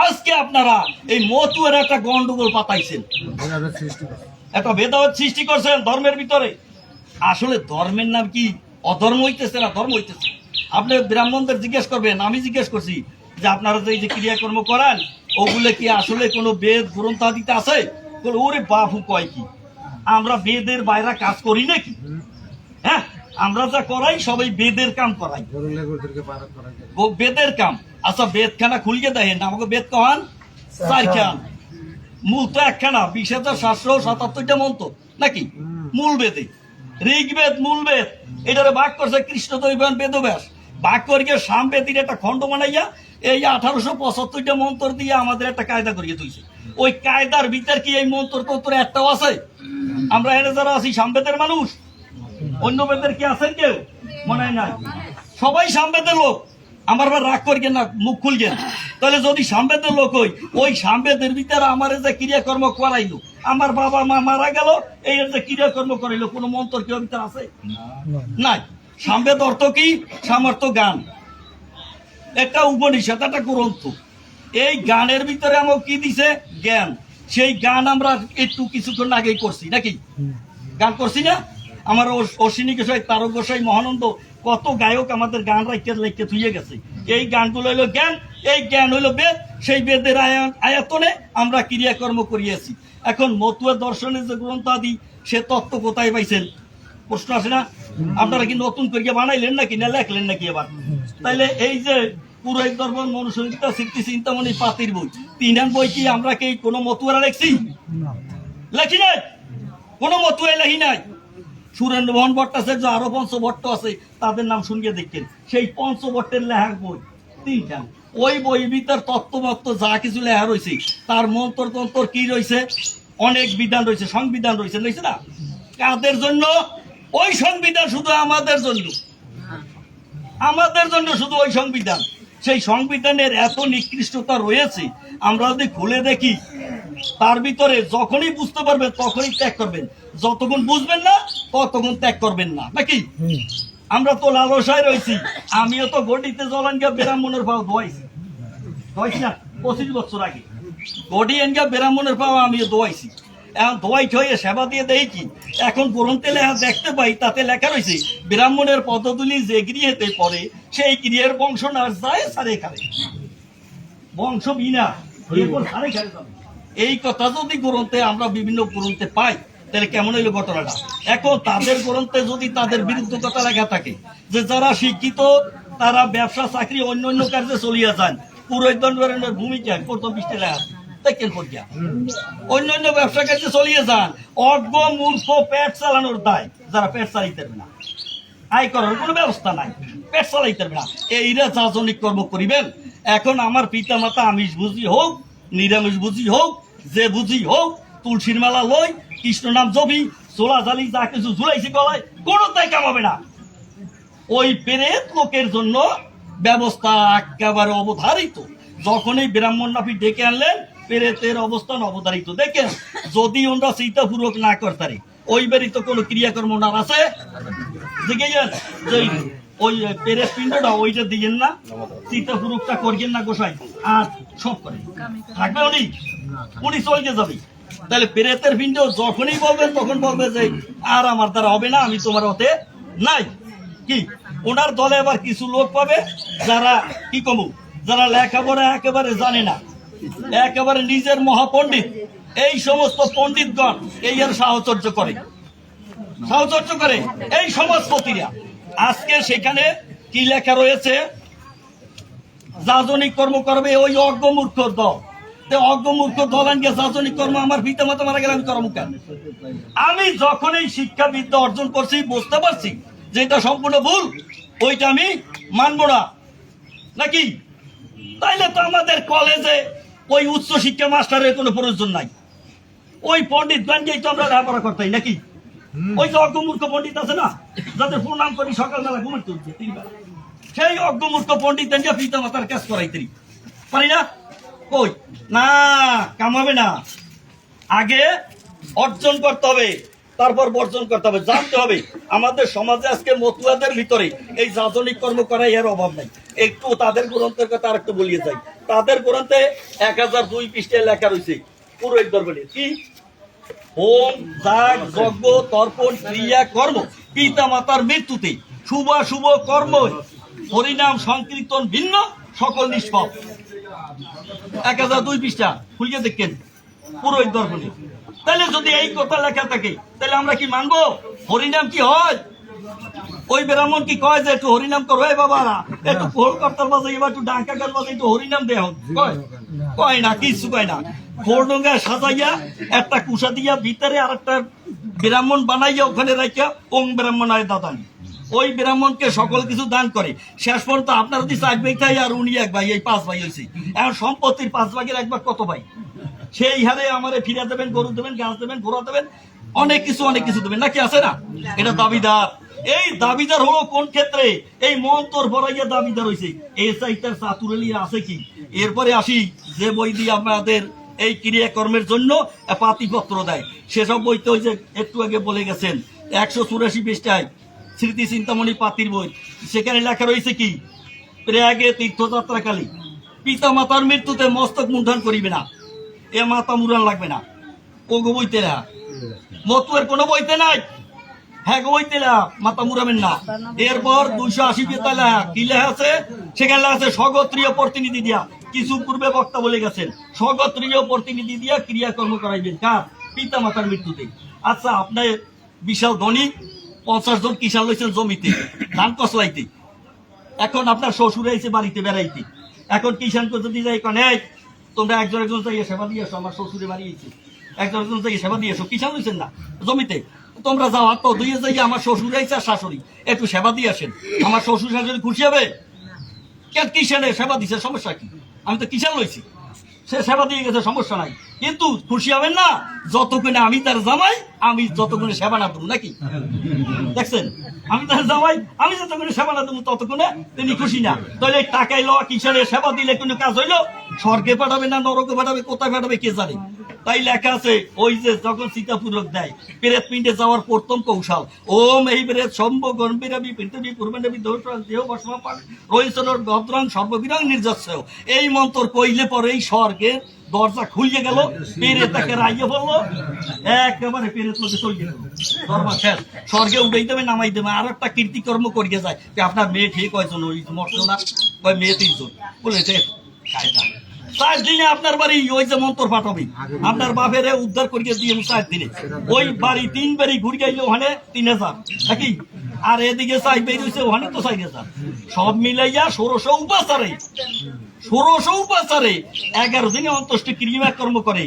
আজকে আপনারা এই মতুয়ার একটা গন্ডগোল পাতাইছেন, একটা ভেদাভেদ সৃষ্টি করছেন ধর্মের ভিতরে। আসলে ধর্মের নাম কি অধর্ম হইতেছে না ধর্ম হইতেছে? আপনি ব্রাহ্মণদের জিজ্ঞেস করবেন, আমি জিজ্ঞেস করছি যে আপনারা যে এই যে ক্রিয়াকর্ম করান ওগুলো কি আসলে কোনো বেদ গ্রন্থাদিতে আছে? ওরে বাপু কয় কি আমরা বেদের বাইরে কাজ করি নাকি? হ্যাঁ, আমরা যা করাই সবাই বেদের কাম করাই, বেদের কাম। আচ্ছা বেদ খানা খুলিয়ে দেখেন, আমাকে বেদ কহান চারখান, মূল তো একখানা, 20,777টা মন্ত্র নাকি মূল বেদে। ঋগ্বেদ মূল বেদ, এটারে ভাগ করছে কৃষ্ণ দৈবায়ন বেদব্যাস, ভাগ করিয়ে সামবেদীর একটা খণ্ড বানাইয়া এই 1875টা মন্ত্র দিয়ে আমাদের একটা কায়দা করিয়ে তুইছে। ওই কায়দার ভিতর কি এই মন্ত্র তন্ত্র একটাও আছে? আমরা এনে যারা আছি সামবেদের মানুষ, অন্য বেদের কি আছেন কেউ? মনে হয় না, সবাই সামবেদের লোক। আমার রাগ করিয়েন না, মুখ খুলছেন। তাহলে যদি সামবেদের লোক হই, ওই সামবেদের ভিতরে আমার যে ক্রিয়াকর্ম করাইলো, আমার বাবা মা মারা গেল, এই যে ক্রিয়াকর্ম করাইলো, কোনো মন্ত্র কেউ ভিতরে আছে? নাই। সামবেদ অর্থ কি? সামর্থ্য গান, একটা উপনিষদ, একটা গ্রন্থ। এই গানের ভিতরে আমার কি দিছে? জ্ঞান। সেই গান আমরা একটু কিছুক্ষণ আগেই করছি নাকি? গান করছি না? আমার অশ্বিনী গোসাই, তারক গোসাই, মহানন্দ, কত গায়ক আমাদের গান রাইতে থুয়ে গেছে। এই গানগুলো হইলো জ্ঞান, এই জ্ঞান হইলো বেদ। সেই বেদের আয়তনে আমরা ক্রিয়াকর্ম করিয়েছি। এখন মতুয়া দর্শনের যে গ্রন্থ আদি, সে তত্ত্ব কোথায় পাইছেন? প্রশ্ন আসে না? আপনারা কি নতুন করিয়া বানাইলেন নাকি, না লেখলেন নাকি এবার? তাইলে এই যে পুরোহিত ধর্ম মনুসংহিতা স্মৃতি চিন্তামণি পাতির বই, তিনহান বই কি আমরা কি কোনো মতুয়ারা লেখছি? লেখি নাই, কোনো মতুয়াই লেখি নাই। সুরেন্দ্র মোহন ভট্টাচার্য, আরো পঞ্চভট্ট আছে, তাদের নাম শুনিয়ে দেখতেন। সেই পঞ্চভট্টের লেখার বই তিনখান। ওই বই ভিতর তত্ত্বমত্ত যা কিছু লেখা রয়েছে, তার মন্ত্র তন্ত্র কি রয়েছে? অনেক বিধান রয়েছে, সংবিধান রয়েছে, রয়েছে না? কাদের জন্য? ওই সংবিধান শুধু আমাদের জন্য, আমাদের জন্য শুধু ওই সংবিধান। সেই সংবিধানের এত নিকৃষ্টতা রয়েছে, আমরা যদি খুলে দেখি, তার ভিতরে যখনই বুঝতে পারবেন তখনই ত্যাগ করবেন, যতক্ষণ বুঝবেন না ততক্ষণ ত্যাগ করবেন না, নাকি? আমরা তো লালসায় রয়েছি। আমিও তো গডিতে জলান গিয়া ব্রাহ্মণের পাও ধোয়াইছি, ধোয়াইছি না? 25 বছর আগে গডি এন গিয়া ব্রাহ্মণের পাও আমিও ধোয়াইছি। এখন ধোয়াই ঠয়ে সেবা দিয়ে দেয় কি, এখন গ্রন্থে লেখা দেখতে পাই, তাতে লেখা রয়েছে ব্রাহ্মণের পদতুলি যে গৃহেতে পড়ে, সেই গৃহের বংশ না যায় সারে খারে, বংশ বিনা সারে খারে যাবে। এই কথা যদি গ্রন্থে আমরা বিভিন্ন গ্রন্থে পাই, তাহলে কেমন হইলো ঘটনাটা? এখন তাদের গ্রন্থে যদি তাদের বিরুদ্ধ কথা লেখা থাকে যে যারা শিক্ষিত তারা ব্যবসা চাকরি অন্য অন্য কাজে চলিয়া যান, পুরোহিত দণ্ডের ভূমিকা প্রথম পৃষ্ঠে লেখা দেখেন পড়িয়া অন্যান্য ব্যবসা কাজে চলিয়ে যান, অজ্ঞ মূর্খ পেট চালানোর দায়, যারা পেট চালাইতে পারবে না, আয় করার কোনো ব্যবস্থা নাই, পেট চালাইতে পারবে না, এইরা যাজনিক কর্ম করিবেন। এখন আমার পিতা মাতা আমিষ বুঝি হোক, নিরামিষ বুঝি হোক, যে বুঝি হোক, তুলসীর মালা লই, কৃষ্ণ নাম জবি, সোলা জালি যা কিছু ঝুলাইছি গলায়, কোনোটাই কামাবে না। ওই পেরেত লোকের জন্য ব্যবস্থা একেবারে অবধারিত। যখনই ব্রাহ্মণ নাফি ডেকে আনলেন, পেরেতের অবস্থান অবধারিত। দেখেন, যদি ওরা চিন্তাপূর্বক না করতারে, ওই বাড়ি তো কোনো ক্রিয়াকর্ম না আছে, দেখে যান যে ওই পেরেত পিণ্ডটা ওইটা দিয়েন না, চিন্তাপূর্বকটা করিয়েন না গোসাই, আর সব করে থাকবে উনি, উনি চলতে যাবে। তাহলে পেরেতের পিণ্ড যখনই বলবেন তখন বলবে যে আর আমার দ্বারা হবে না, আমি তোমার হতে নাই। কি ওনার দলে আবার কিছু লোক পাবে যারা কি কমু, যারা লেখাপড়া একেবারে জানে না, একেবারে নিজের মহাপণ্ডিত, এই সমস্ত পণ্ডিতগণ এই আর সাহচর্য করে, সাহচর্য করে এই সমাজপতিরা। আজকে সেখানে কি লেখা রয়েছে? যাজনিক কর্ম করবে ওই অজ্ঞমূর্খ দল। অজ্ঞমূর্খ দল আনকে যাজনিক কর্ম, আমার পিতা মাতা মারা গেলে আমি করবো কেন? আমি যখন এই শিক্ষাবিদ্যা অর্জন করছি, বুঝতে পারছি যে এটা সম্পূর্ণ ভুল, ওইটা আমি মানবো না, নাকি? তাইলে তো আমাদের কলেজে ওই উচ্চ শিক্ষা মাস্টারের কোনো প্রয়োজন নাই, ওই পণ্ডিত গানকেই তো আমরা লেখাপড়া করতাই, নাকি? ওই যে অজ্ঞমূর্খ পণ্ডিত আছে না, যাদের প্রণাম করি সকালবেলা ঘুমাতে উঠছে 3 বেলা, সেই অজ্ঞমূর্খ পণ্ডিত পিতা মাতার কাজ করাইতে পারি না? কই না, কামাবে না। আগে অর্জন করতে হবে, তারপর বর্জন করতে হবে, জানতে হবে। আমাদের সমাজে আজকে মতুয়াদের ভিতরে এই যাজনিক কর্ম করাই এর অভাব নাই। একটু তাদের গ্রন্থের কথা আর একটু বলিয়ে যাই। তাদের গ্রন্থে 1002 পৃষ্ঠায় লেখা রয়েছে পুরোহিত দরবারে কি হোম যাগ যজ্ঞ তর্পণ ক্রিয়া কর্ম পিতা মাতার মৃত্যুতে শুভ শুভ কর্ম হরিনাম সংকীর্তন ভিন্ন সকল নিষ্পাপ 1002 পৃষ্ঠা খুলিয়ে দেখেন পুরোহিত দর্পণে। তাহলে যদি এই কথা লেখা থাকে তাহলে আমরা কি মানবো হরিনাম কি হয়? ওই ব্রাহ্মণ কি কয় যে একটু হরিনাম করো এই বাবারা একটু খোল করতাল বাজে এবার একটু ডাঙ্কা গান বাজে একটু হরিনাম দেহ কয় না কিছু কয় না। খোরডোঙ্গা সাজাইয়া একটা কুষা দিয়া ভিতরে আর একটা ব্রাহ্মণ বানাইয়া ওখানে রাখিয়া ওং ব্রাহ্মণ আয় দাদান ওই ব্রাহ্মণকে সকল কিছু দান করে। শেষ পর্যন্ত আপনার যদি 4 ভাই খাই আর উনি 1 ভাই, এই 5 ভাই হয়েছে। এখন সম্পত্তির 5 ভাগের 1 ভাগ কত ভাই? সেই হারে আমারে ফিরে দেবেন, গরু দেবেন, গাছ দেবেন, ঘোড়া দেবেন, অনেক কিছু দেবেন নাকি আছে না? এটা দাবিদার। এই দাবিদার হলো কোন ক্ষেত্রে? এই মন্তর ভরাইয়া দাবিদার হয়েছে। এই চাইটার চাতুরালি আছে কি? এরপরে আসি যে বই দিয়ে আপনাদের এই ক্রিয়াকর্মের জন্য পাতিপত্র দেয় সেসব বইতে ওই যে একটু আগে বলে গেছেন 184 পৃষ্ঠায় স্মৃতি চিন্তামণি পাতির বই, সেখানে লেখা রয়েছে কি প্রয়াগে তীর্থযাত্রাকালী পিতা মাতার মৃত্যুতে মস্তক মুন্ডন করিবে না, এ মাথা মুড়ান লাগবে না। ওগো বইতে না, মতুয়ের কোনো বইতে নাই। হ্যাঁ গো বইতে না, মাথা মুড়াবেন না। এরপর 280 পেতালা কি লেখা আছে? সেখানে লেখা আছে স্বগোত্রীয় প্রতিনিধি দিয়া, কিছু পূর্বে বক্তা বলে গেছেন স্বগোত্রীয় প্রতিনিধি দিয়া ক্রিয়াকর্ম করাইবেন কার? পিতা মাতার মৃত্যুতে। আচ্ছা আপনার বিশাল ধনী 50 জন কিষান লইছেন জমিতে ধান কসলাইতে, এখন আপনার শ্বশুর আইছে বাড়িতে বেড়াইতে, এখন কিষান যদি যাই কন এই তোমরা একজন যাইয়ে সেবা দিয়ে এসো, আমার শ্বশুরে বাড়ি আইছে, একজন যাইয়ে সেবা দিয়ে এসো, কিষান লইছেন না জমিতে, তোমরা যাও আর তো দুইয়ে যাইয়ে আমার শ্বশুর আইছে আর শাশুড়ি একটু সেবা দিয়ে আসেন, আমার শ্বশুর শাশুড়ি খুশি হবে? কেন কিষানে সেবা দিছে সমস্যা কি? আমি তো কিষান লইছি, সে সেবা দিয়ে গেছে সমস্যা নাই, কিন্তু খুশি হবেন না যতক্ষণে আমি তার জামাই আমি যতক্ষণে সেবা না দেবো নাকি? দেখছেন আমি তার জামাই আমি যতক্ষণে সেবা না দেবো ততক্ষণে তিনি খুশি না। তাহলে টাকায় লওয়া কিষানের সেবা দিলে কোনো কাজ হইলো? স্বর্গে পাঠাবে না নরকে পাঠাবে, কোথায় পাঠাবে কে জানে? তাই লেখা আছে ওই যে যখন সীতাপুরক দেয় পেরেত পিণ্ডে যাওয়ার প্রথম কৌশল ওম এই পেরেত সম্ভ গম্ভীরাবি পৃথিবী পূর্বানবী দৌড় দেহ বসমাপান রহিসনর ভদ্রং সর্ববিরং নির্যাস। এই মন্ত্র কইলে পরে এই স্বর্গের দরজা খুলিয়ে গেল, পেরেত তাকে রাইয়ে বললো, একেবারে পেরেত লোকে চলে গেল, দরবার শেষ, স্বর্গে উঠাই দেবে নামাই দেবে। আর একটা কীর্তিকর্ম করিয়ে যায়, আপনার মেয়ে ঠিক কয়জন ওই মরতো না, কয় মেয়ে 3 জন বলেছে কায়দা 4 দিনে আপনার বাড়ি ওই যে মন্ত্র পাঠাবে আপনার বাপের উদ্ধার করিয়ে দিয়ে 4 দিনে ওই বাড়ি 3 বাড়ি ঘুরে গেলে ওখানে 3000 নাকি, আর এদিকে চাই বেরিয়েছে ওখানে তো 4000, সব মিলাইয়া 1600 উপাচারে 11 দিনে অন্ত্যেষ্টি ক্রিয়াকর্ম করে।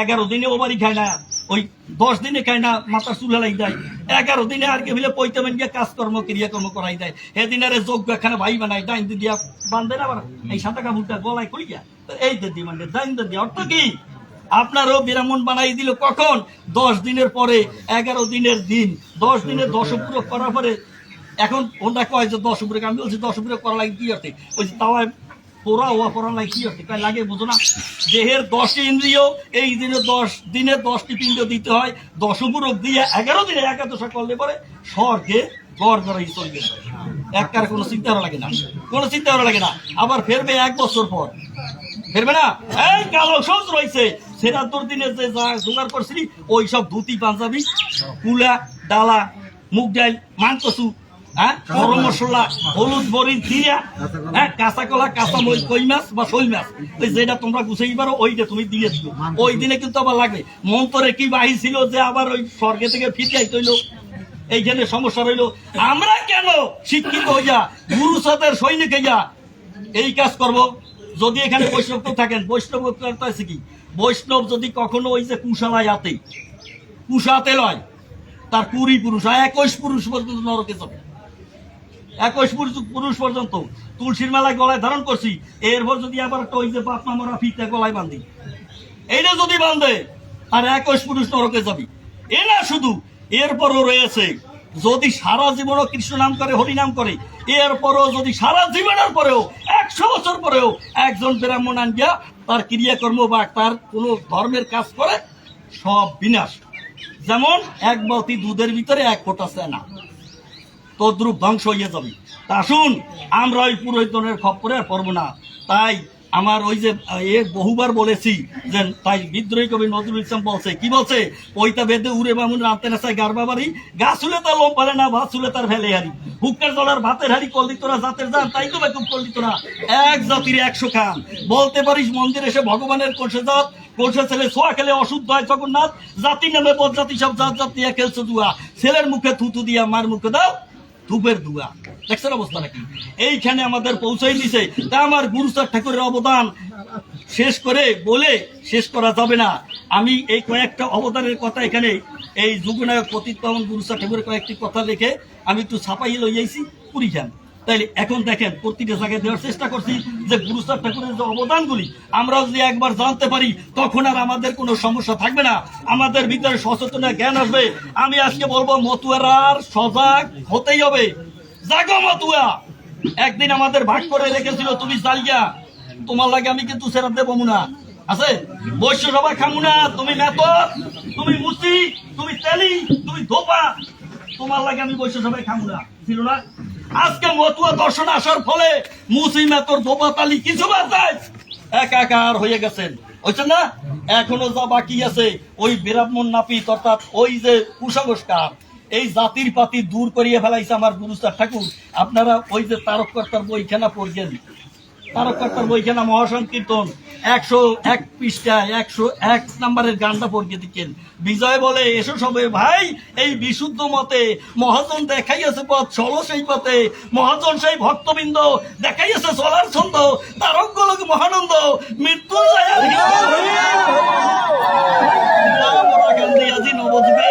11 দিনে ও বাড়ি খায় না, ওই 10 দিনে খায় না, মাথার চুল হেলাই দেয়। 11 দিনে আর কে মিলে পৈতেমেন গিয়ে কাজকর্ম ক্রিয়াকর্ম করাই দেয়। এদিন আরে যোগ্য একখানে ভাই বানায় ডাইন দিয়া বান্ধে না, এই সাদা কাপড়টা গলায় করি গিয়া এই দিদি মানে ডাইন দিয়া অর্থ কি? আপনারও বিরামন বানাই দিল কখন? 10 দিনের পরে 11 দিনের দিন 10 দিনে 10 উপরে করার পরে এখন ওটা কয় যে 10 উপরে, আমি বলছি 10 উপরে করা লাগে কি আছে? ওই তাওয়ায় পোড়া হওয়া পড়া লাগে কি আছে? কয় লাগে বুঝো না, দেহের 10টি ইন্দ্রিয় এই দিনে 10 দিনে 10টি পিণ্ড দিতে হয়, 10 উপরক দিয়ে 11 দিনে একাদশা করলে পরে স্বর্গে গড় গড়াই চলে গেছে। একটার কোনো চিন্তা করা লাগে না, কোনো চিন্তা করা লাগে না। আবার ফেরবে 1 বছর পর, ফেরবে না? এই কালো সৌজ রয়েছে সেটা তোর দিনে যে জোগাড় করছিলি ওই সব ধুতি পাঞ্জাবি কুলা ডালা মুগ ডাল মান কচু, হ্যাঁ গরম মশলা হলুদ মরিচ দিয়া, হ্যাঁ কাঁচা কলা কাঁচা কই মাছ বা শৈল মাছ, ওই যেটা তোমরা গুছাই পারো ওইটা তুমি দিয়ে দিও। ওই দিনে কিন্তু আবার লাগবে। মন্তরে কি বাহি ছিল যে আবার ওই স্বর্গে থেকে ফিরে আইতে হইলো? এইখানে সমস্যা রইল। আমরা কেন শিক্ষিত হইয়া গুরু সাথে সৈনিক হইয়া এই কাজ করব? যদি এখানে বৈষ্ণব তো থাকেন, বৈষ্ণব আছে কি? বৈষ্ণব যদি কখনো ওই যে কুশালায় আতে কুশাতে লয় তার 20 পুরুষ 21 পুরুষ পর্যন্ত নরকে যাবে। 21 পুরুষ পর্যন্ত তুলসীর মালায় গলায় ধারণ করছি, এরপর যদি আবার একটা ওই যে বাপ মামরা ফিতে গলায় বান্ধি, এইটা যদি বান্ধে আর 21 পুরুষ নরকে যাবি। এ না শুধু, এরপরও রয়েছে যদি সারা জীবনও কৃষ্ণ নাম করে হরি নাম করে, এরপরও যদি সারা জীবনের পরেও 100 বছর পরেও একজন ব্রাহ্মণ আনগিয়া তার ক্রিয়াকর্ম বা তার কোনো ধর্মের কাজ করে, সব বিনাশ। যেমন 1 বালতি দুধের ভিতরে 1 ফোঁটা সেনা, তদ্রুপ ধ্বংস হয়ে যাবে। তা আসুন আমরা ওই পুরোহিতনের খপ্পরে আর পড়বো না। তাই আমার ওই যে বহুবার বলেছি যে তাই বিদ্রোহী কবি নজরুল ইসলাম বলছে কি বলছে, ওইটা বেদে উড়ে বামুন রাতে না চাই গারবা বাড়ি, গাছ হলে তার লোম পারে না, ভাত হলে তার ভেলে হারি, হুক্কার জলার ভাতের হারি করলি তোরা জাতের যান, তাই তো বেকুব করলি তোরা এক জাতির 100 খান। বলতে পারিস মন্দির এসে ভগবানের কোষে জাত, কোষে ছেলে সোয়া খেলে অশুদ্ধ হয় জগন্নাথ, জাতি নামে বদজাতি সব জাত জাত নিয়ে খেলছো দুয়া, ছেলের মুখে থুতু দিয়া মার মুখে দাও ধূপের দুয়া। দেখছেন অবস্থা নাকি? এইখানে আমাদের পৌঁছাই দিছে। তা আমার গুরুচাঁদ ঠাকুরের অবদান শেষ করে বলে শেষ করা যাবে না। আমি এই কয়েকটা অবদানের কথা এখানে এই যুগনায়ক পতিত পাবন গুরুচাঁদ ঠাকুরের কয়েকটি কথা লিখে আমি একটু ছাপাই লইয়াছি পুরিখান। তাইলে এখন দেখেন প্রতিটা জায়গায় দেওয়ার চেষ্টা করছি যে গুরুচাঁদ ঠাকুরের যে অবদানগুলি আমরা যদি একবার জানতে পারি তখন আর আমাদের কোনো সমস্যা থাকবে না, আমাদের ভিতরে সচেতন জ্ঞান আসবে। আমি আজকে বলবো মতুয়ার সজাগ হতেই হবে। জাগো মতুয়া, একদিন আমাদের ভাগ করে রেখেছিল তুমি জালিয়া, তোমার লাগে আমি কিন্তু সেরা দেবো না আছে, বৈশ্য সবাই খামু না, তুমি মেতর, তুমি মুচি, তুমি তেলি, তুমি ধোপা, তোমার লাগে আমি বৈশ্য সবাই খামু না ছিল না। আজকে মতুয়া দর্শন আসার ফলে মুসি মেতর ধোপা তালি কিছু বাতায় একাকার হয়ে গেছেন, হয়েছেন না? এখনো যা বাকি আছে ওই বিরামন নাপিত অর্থাৎ ওই যে কুসংস্কার, এই জাতির পাতি দূর করিয়ে ফেলাইছে আমার গুরুচাঁদ ঠাকুর। আপনারা ওই যে তারককর্তার বইখানা পড়ছেন, তারককর্তার বইখানা মহাসংকীর্তন 101 পৃষ্ঠায় 101 নম্বরের গানটা পড়িয়ে দিচ্ছেন। বিজয় বলে এসো সবে ভাই এই বিশুদ্ধ মতে, মহাজন দেখাইয়াছে পথ চলো সেই পথে, মহাজন সেই ভক্তবৃন্দ দেখাইয়াছে চলার ছন্দ, তারক গোলক মহানন্দ মৃত্যু যায় গান্ধী আজি নবযুগে